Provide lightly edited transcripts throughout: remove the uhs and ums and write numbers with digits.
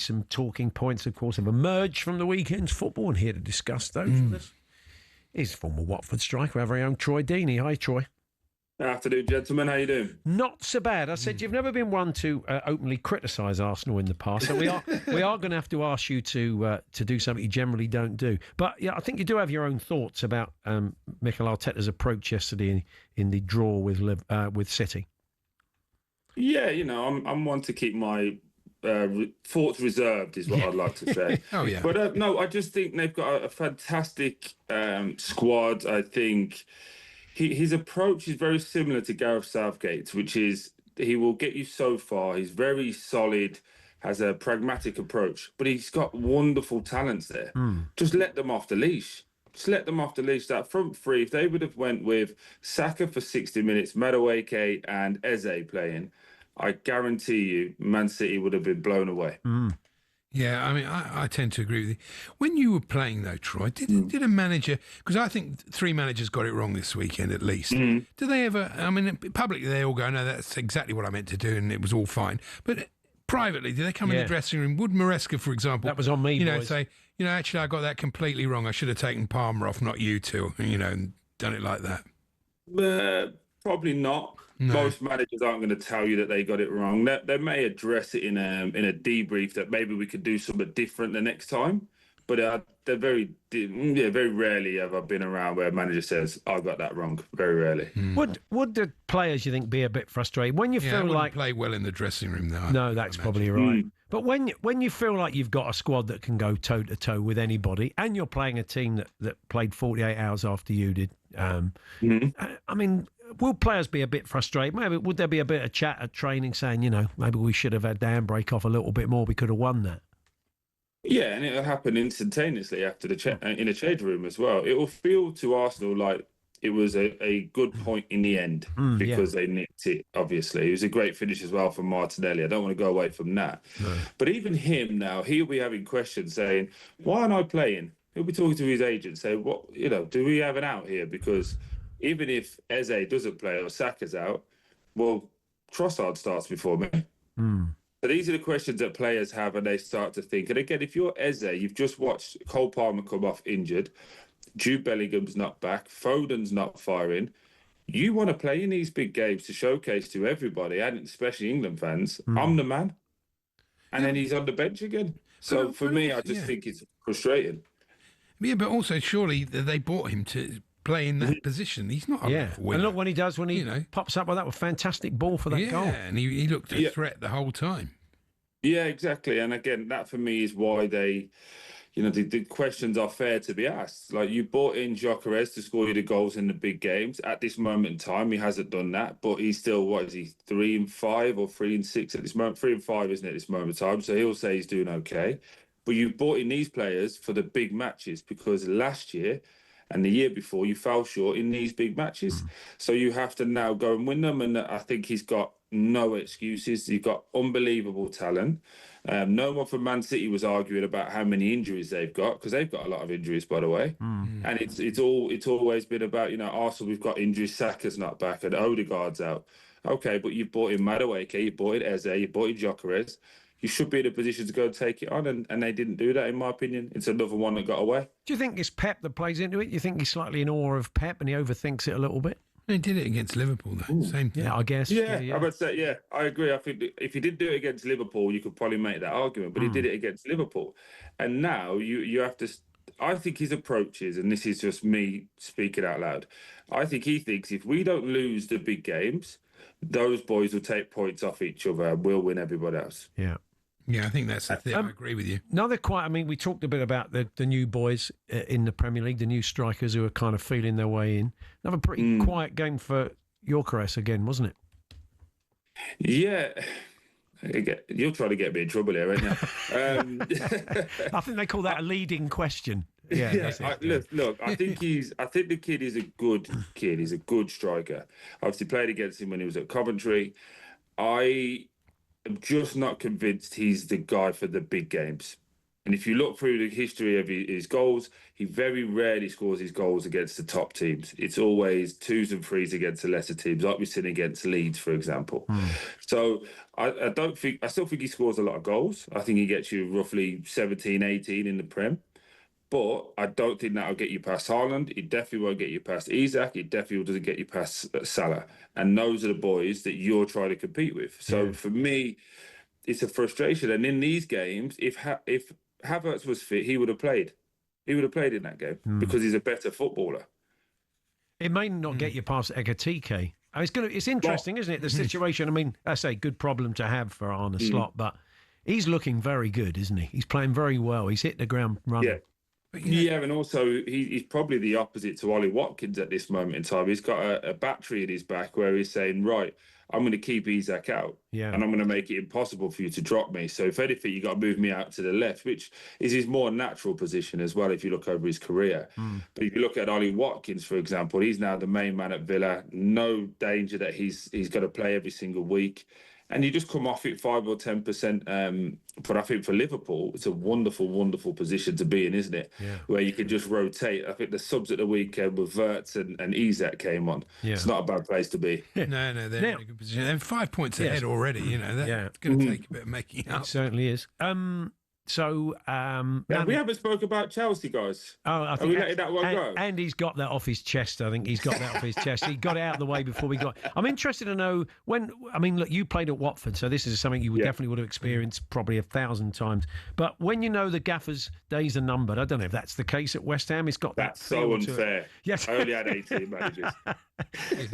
Some talking points, of course, have emerged from the weekend's football, and here to discuss those with us is former Watford striker, our very own Troy Deeney. Hi, Troy. Afternoon, gentlemen. How you doing? Not so bad. I said you've never been one to openly criticise Arsenal in the past, so we are going to have to ask you to do something you generally don't do. But yeah, I think you do have your own thoughts about Mikel Arteta's approach yesterday in the draw with City. Yeah, I'm one to keep my thoughts reserved, is what I'd like to say. Oh yeah. But no, I just think they've got a fantastic squad. I think his approach is very similar to Gareth Southgate's, which is he will get you so far. He's very solid, has a pragmatic approach, but he's got wonderful talents there. Just let them off the leash. Just let them off the leash. That front three, if they would have went with Saka for 60 minutes, Madueke and Eze playing, I guarantee you Man City would have been blown away. Yeah, I mean, I tend to agree with you. When you were playing, though, Troy, did a manager... Because I think 3 managers got it wrong this weekend, at least. Do they ever... I mean, publicly, they all go, no, that's exactly what I meant to do, and it was all fine. But privately, do they come in the dressing room? Would Maresca, for example... That was on me, boys. Say, actually, I got that completely wrong. I should have taken Palmer off, not you two, and done it like that. Probably not. No. Most managers aren't going to tell you that they got it wrong. They may address it in a debrief that maybe we could do something different the next time. But they're very rarely have I been around where a manager says, I got that wrong. Very rarely. Would the players, you think, be a bit frustrated when you feel like play well in the dressing room though? No, that's probably right. But when you feel like you've got a squad that can go toe to toe with anybody, and you're playing a team that played 48 hours after you did, I mean, will players be a bit frustrated? Maybe would there be a bit of chat at training saying, maybe we should have had Dan break off a little bit more. We could have won that. Yeah, and it'll happen instantaneously after in the change room as well. It will feel to Arsenal like it was a good point in the end because they nicked it, obviously. It was a great finish as well from Martinelli. I don't want to go away from that. No. But even him now, he'll be having questions saying, why aren't I playing? He'll be talking to his agent saying, do we have an out here? Because even if Eze doesn't play or Saka's out, well, Trossard starts before me. So these are the questions that players have, and they start to think. And again, if you're Eze, you've just watched Cole Palmer come off injured, Jude Bellingham's not back, Foden's not firing. You want to play in these big games to showcase to everybody, and especially England fans, I'm the man. And then he's on the bench again. So for me, I just think it's frustrating. Yeah, but also surely they bought him to play in that position. He's not a winner. And look when he pops up with that fantastic ball for that goal. Yeah, and he looked a threat the whole time. Yeah, exactly. And again, that for me is why they, the questions are fair to be asked. Like, you bought in Gyökeres to score you the goals in the big games. At this moment in time, he hasn't done that, but he's still, 3-5 or 3-6 at this moment? 3-5, isn't it, at this moment in time? So he'll say he's doing okay. But you bought in these players for the big matches, because last year and the year before, you fell short in these big matches. So you have to now go and win them. And I think he's got no excuses. You've got unbelievable talent. No one from Man City was arguing about how many injuries they've got, because they've got a lot of injuries, by the way. And it's always been about, Arsenal, we've got injuries, Saka's not back and Odegaard's out. Okay, but you've bought in Madueke, you bought in Eze, you bought in Gyökeres. You should be in a position to go and take it on, and they didn't do that, in my opinion. It's another one that got away. Do you think it's Pep that plays into it? You think he's slightly in awe of Pep and he overthinks it a little bit? He did it against Liverpool, though. Same thing. Yeah, I guess. Yeah, I would say, I agree. I think if he did do it against Liverpool, you could probably make that argument, but he did it against Liverpool. And now you have to... I think his approach is, and this is just me speaking out loud, I think he thinks if we don't lose the big games, those boys will take points off each other and we'll win everybody else. Yeah. Yeah, I think that's the thing. I agree with you. No, they're quite... I mean, we talked a bit about the new boys in the Premier League, the new strikers who are kind of feeling their way in. Another pretty quiet game for Gyökeres again, wasn't it? Yeah. You'll try to get me in trouble here, aren't you? I think they call that a leading question. Yeah. Look. I think the kid is a good kid. He's a good striker. Obviously, played against him when he was at Coventry. I'm just not convinced he's the guy for the big games. And if you look through the history of his goals, he very rarely scores his goals against the top teams. It's always 2s and 3s against the lesser teams, like we've seen against Leeds, for example. So I still think he scores a lot of goals. I think he gets you roughly 17, 18 in the Prem. But I don't think that'll get you past Haaland. It definitely won't get you past Isak. It definitely doesn't get you past Salah. And those are the boys that you're trying to compete with. So for me, it's a frustration. And in these games, if Havertz was fit, he would have played. He would have played in that game because he's a better footballer. It may not get you past Ekatike. It's interesting, isn't it? The situation. I mean, I say good problem to have for Arne Slot, but he's looking very good, isn't he? He's playing very well. He's hit the ground running. Yeah. Yeah, and also he's probably the opposite to Ollie Watkins at this moment in time. He's got a battery in his back where he's saying, right, I'm going to keep Isak out and I'm going to make it impossible for you to drop me. So if anything, you got to move me out to the left, which is his more natural position as well if you look over his career. But if you look at Ollie Watkins, for example, he's now the main man at Villa. No danger that he's got to play every single week. And you just come off it 5 or 10%. But I think for Liverpool, it's a wonderful, wonderful position to be in, isn't it? Yeah. Where you can just rotate. I think the subs at the weekend with Wirtz and Isak came on. Yeah. It's not a bad place to be. No, they're in a good position. And 5 points ahead already. You know, that's going to take a bit of making up. It certainly is. So we haven't spoke about Chelsea, guys. Oh, I think we letting that one go? Andy's got that off his chest. I think he's got that off his chest. He got it out of the way before we got. I'm interested to know when. I mean, look, you played at Watford, so this is something you definitely would have experienced probably 1,000 times. But when you know the gaffer's days are numbered, I don't know if that's the case at West Ham. It's got that's so unfair. Yes, I only had 18 managers.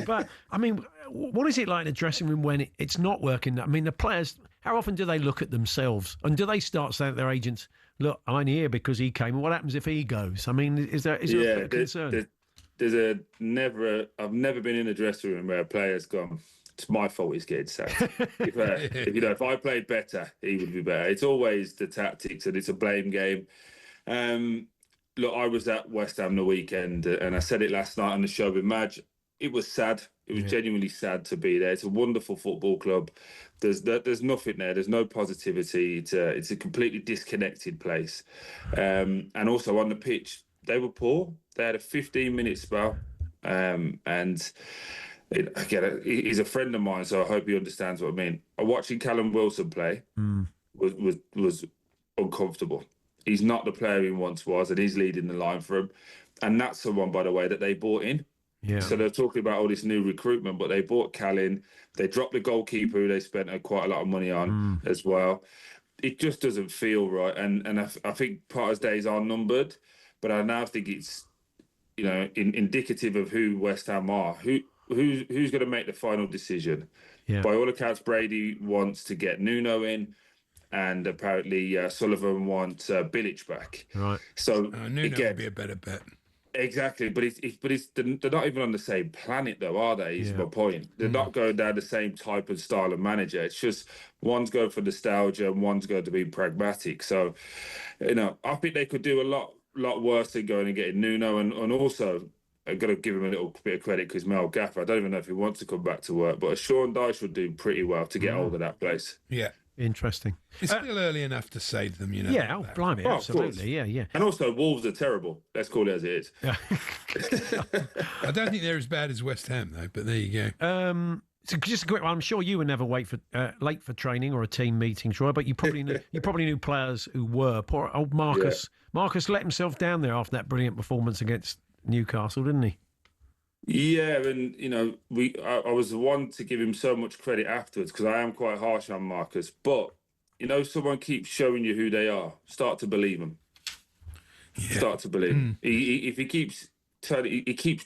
But I mean, what is it like in the dressing room when it's not working? I mean, the players. How often do they look at themselves and do they start saying to their agents, "Look, I'm here because he came. What happens if he goes?" I mean, is there a concern? I've never been in a dressing room where a player's gone, it's my fault he's getting sacked. If I played better, he would be better. It's always the tactics and it's a blame game. Look, I was at West Ham the weekend and I said it last night on the show with Madge. It was sad. It was genuinely sad to be there. It's a wonderful football club. There's nothing there. There's no positivity. It's a completely disconnected place. And also on the pitch, they were poor. They had a 15-minute spell. He's a friend of mine, so I hope he understands what I mean. Watching Callum Wilson play was uncomfortable. He's not the player he once was, and he's leading the line for him. And that's someone, by the way, that they bought in. Yeah. So they're talking about all this new recruitment, but they bought Cal in. They dropped the goalkeeper who they spent quite a lot of money on as well. It just doesn't feel right. And I think Potter's days are numbered, but I now think it's, indicative of who West Ham are. Who's going to make the final decision? Yeah. By all accounts, Brady wants to get Nuno in, and apparently Sullivan wants Bilic back. Right. So Nuno would be a better bet. Exactly, but they're not even on the same planet, though, are they? Is my point. They're not going down the same type and style of manager. It's just one's going for nostalgia and one's going to be pragmatic. So, I think they could do a lot worse than going and getting Nuno, and also I've got to give him a little bit of credit because Mel Gaffer, I don't even know if he wants to come back to work, but Sean Dyche would do pretty well to get hold of that place. Yeah. Interesting. It's still early enough to say to them, Yeah, blimey, absolutely. Yeah. And also, Wolves are terrible. Let's call it as it is. I don't think they're as bad as West Ham, though, but there you go. So just a quick one. I'm sure you were never late for training or a team meeting, Troy, but you probably knew players who were. Poor old Marcus. Yeah. Marcus let himself down there after that brilliant performance against Newcastle, didn't he? Yeah, and I was the one to give him so much credit afterwards because I am quite harsh on Marcus. But someone keeps showing you who they are. Start to believe them. Yeah. Start to believe him. If he keeps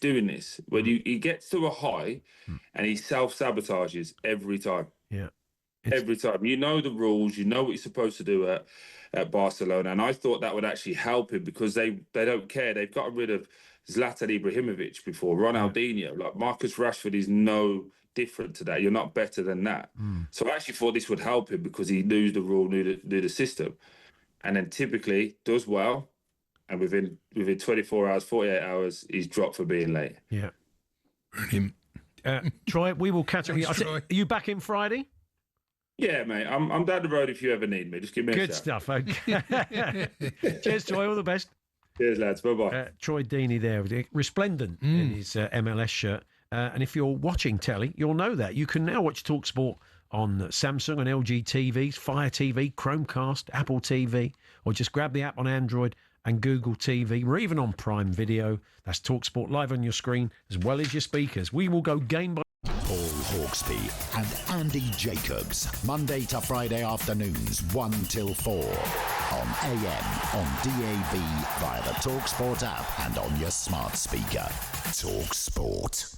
doing this, when he gets to a high, and he self-sabotages every time. Yeah, every time. You know the rules. You know what you're supposed to do at Barcelona, and I thought that would actually help him because they don't care. They've gotten rid of Zlatan Ibrahimovic before, Ronaldinho. Like Marcus Rashford is no different to that. You're not better than that. So I actually thought this would help him because he knew the rule, knew the system, and then typically does well, and within 24 hours, 48 hours, he's dropped for being late. Yeah. Brilliant. Troy, we will catch up. Thanks, Troy. Are you back in Friday? Yeah, mate. I'm down the road if you ever need me. Just give me a Good shout. stuff. Okay. Cheers, Troy. All the best. Cheers, lads. Bye-bye. Troy Deeney there, resplendent in his MLS shirt. And if you're watching telly, you'll know that. You can now watch talkSPORT on Samsung and LG TVs, Fire TV, Chromecast, Apple TV, or just grab the app on Android and Google TV. We're even on Prime Video. That's talkSPORT live on your screen as well as your speakers. We will go game by... Paul Hawksbee and Andy Jacobs, Monday to Friday afternoons 1 till 4 on AM, on DAB, via the talkSPORT app and on your smart speaker. talkSPORT.